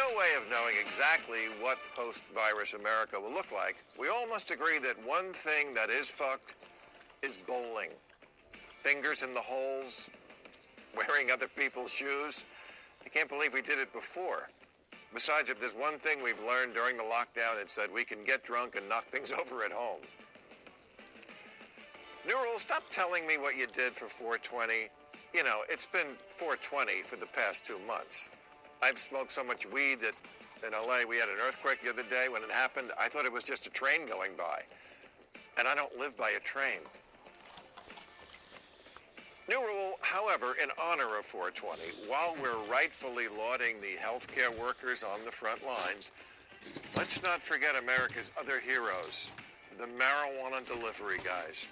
no way of knowing exactly what post-virus America will look like, we all must agree that one thing that is fucked is bowling. Fingers in the holes, wearing other people's shoes. I can't believe we did it before. Besides, if there's one thing we've learned during the lockdown, it's that we can get drunk and knock things over at home. New rule, stop telling me what you did for 420. You know, it's been 420 for the past 2 months. I've smoked so much weed that in LA we had an earthquake the other day. When it happened, I thought it was just a train going by. And I don't live by a train. New rule, however, in honor of 420, while we're rightfully lauding the healthcare workers on the front lines, let's not forget America's other heroes, the marijuana delivery guys.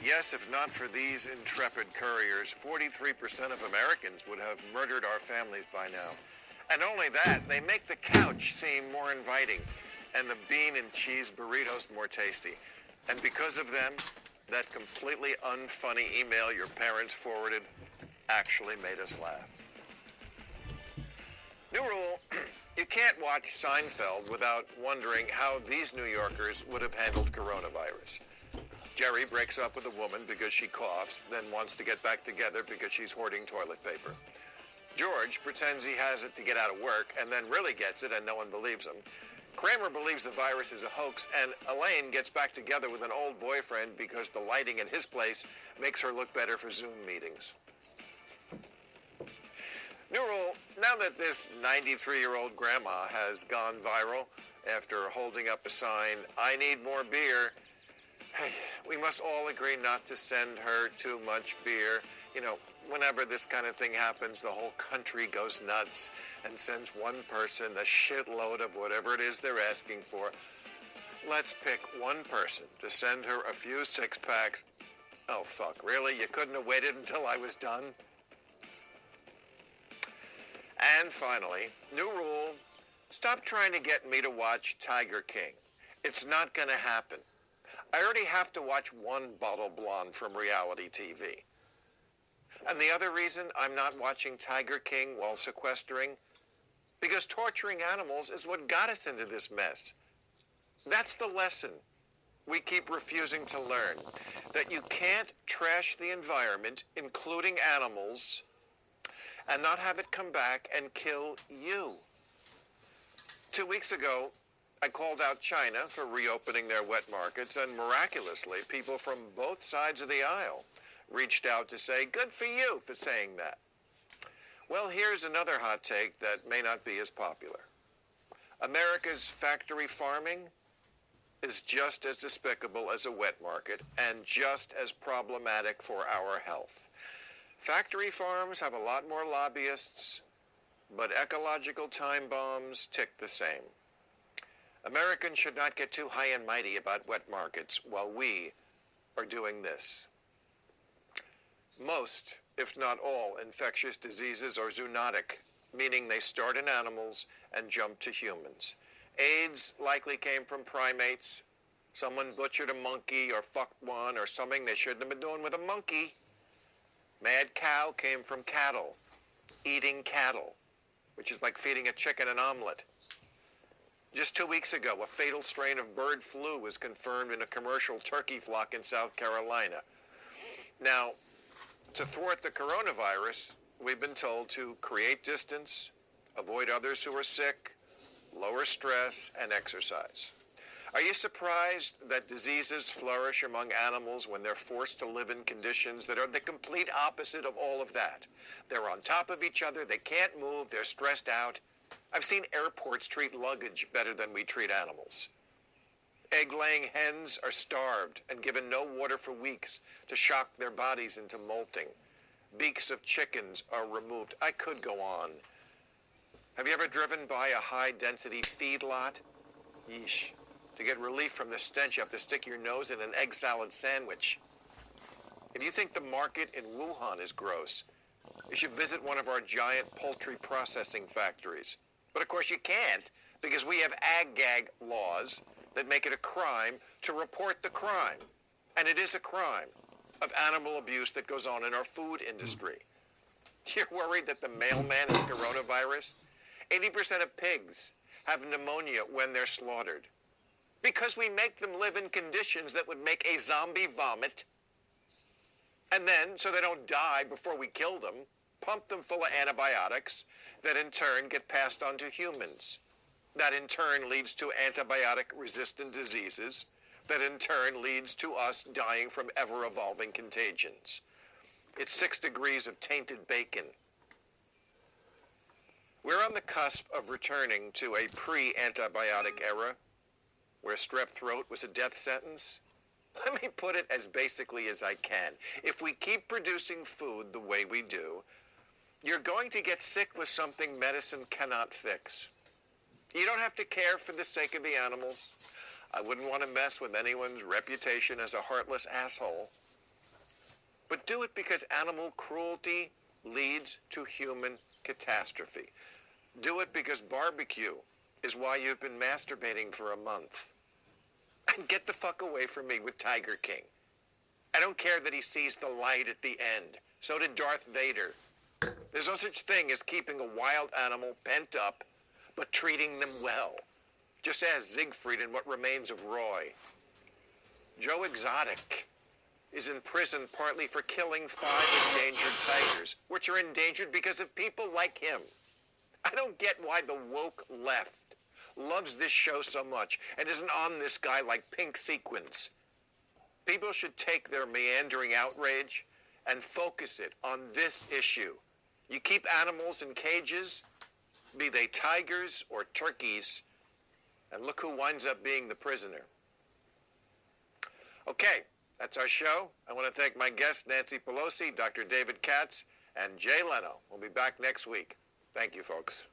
Yes, if not for these intrepid couriers, 43% of Americans would have murdered our families by now. And only that, they make the couch seem more inviting and the bean and cheese burritos more tasty. And because of them, that completely unfunny email your parents forwarded actually made us laugh. New rule, you can't watch Seinfeld without wondering how these New Yorkers would have handled coronavirus. Jerry breaks up with a woman because she coughs, then wants to get back together because she's hoarding toilet paper. George pretends he has it to get out of work and then really gets it and no one believes him. Kramer believes the virus is a hoax, and Elaine gets back together with an old boyfriend because the lighting in his place makes her look better for Zoom meetings. New rule, now that this 93-year-old grandma has gone viral after holding up a sign, "I need more beer," hey, we must all agree not to send her too much beer. You know, whenever this kind of thing happens, the whole country goes nuts and sends one person a shitload of whatever it is they're asking for. Let's pick one person to send her a few six-packs. Oh, fuck, really? You couldn't have waited until I was done? And finally, new rule, stop trying to get me to watch Tiger King. It's not going to happen. I already have to watch one bottle blonde from reality TV. And the other reason I'm not watching Tiger King while sequestering, because torturing animals is what got us into this mess. That's the lesson we keep refusing to learn, that you can't trash the environment, including animals, and not have it come back and kill you. 2 weeks ago, I called out China for reopening their wet markets, and miraculously, people from both sides of the aisle reached out to say, good for you for saying that. Well, here's another hot take that may not be as popular. America's factory farming is just as despicable as a wet market and just as problematic for our health. Factory farms have a lot more lobbyists, but ecological time bombs tick the same. Americans should not get too high and mighty about wet markets while we are doing this. Most, if not all, infectious diseases are zoonotic, meaning they start in animals and jump to humans. AIDS likely came from primates. Someone butchered a monkey or fucked one or something they shouldn't have been doing with a monkey. Mad cow came from cattle, eating cattle, which is like feeding a chicken an omelet. Just 2 weeks ago, a fatal strain of bird flu was confirmed in a commercial turkey flock in South Carolina. Now, to thwart the coronavirus, we've been told to create distance, avoid others who are sick, lower stress, and exercise. Are you surprised that diseases flourish among animals when they're forced to live in conditions that are the complete opposite of all of that? They're on top of each other, they can't move, they're stressed out. I've seen airports treat luggage better than we treat animals. Egg-laying hens are starved and given no water for weeks to shock their bodies into molting. Beaks of chickens are removed. I could go on. Have you ever driven by a high-density feedlot? Yeesh. To get relief from the stench, you have to stick your nose in an egg salad sandwich. If you think the market in Wuhan is gross, you should visit one of our giant poultry processing factories. But of course you can't, because we have ag-gag laws that make it a crime to report the crime. And it is a crime of animal abuse that goes on in our food industry. You're worried that the mailman has coronavirus? 80% of pigs have pneumonia when they're slaughtered because we make them live in conditions that would make a zombie vomit. And then, so they don't die before we kill them, pump them full of antibiotics that in turn get passed on to humans. That in turn leads to antibiotic-resistant diseases that in turn leads to us dying from ever-evolving contagions. It's 6 degrees of tainted bacon. We're on the cusp of returning to a pre-antibiotic era where strep throat was a death sentence. Let me put it as basically as I can. If we keep producing food the way we do, you're going to get sick with something medicine cannot fix. You don't have to care for the sake of the animals. I wouldn't want to mess with anyone's reputation as a heartless asshole. But do it because animal cruelty leads to human catastrophe. Do it because barbecue is why you've been masturbating for a month. And get the fuck away from me with Tiger King. I don't care that he sees the light at the end. So did Darth Vader. There's no such thing as keeping a wild animal pent up, but treating them well. Just ask Siegfried in What Remains of Roy. Joe Exotic is in prison partly for killing 5 endangered tigers, which are endangered because of people like him. I don't get why the woke left loves this show so much and isn't on this guy like pink sequins. People should take their meandering outrage and focus it on this issue. You keep animals in cages, be they tigers or turkeys, and look who winds up being the prisoner. Okay, that's our show. I want to thank my guests, Nancy Pelosi, Dr. David Katz, and Jay Leno. We'll be back next week. Thank you, folks.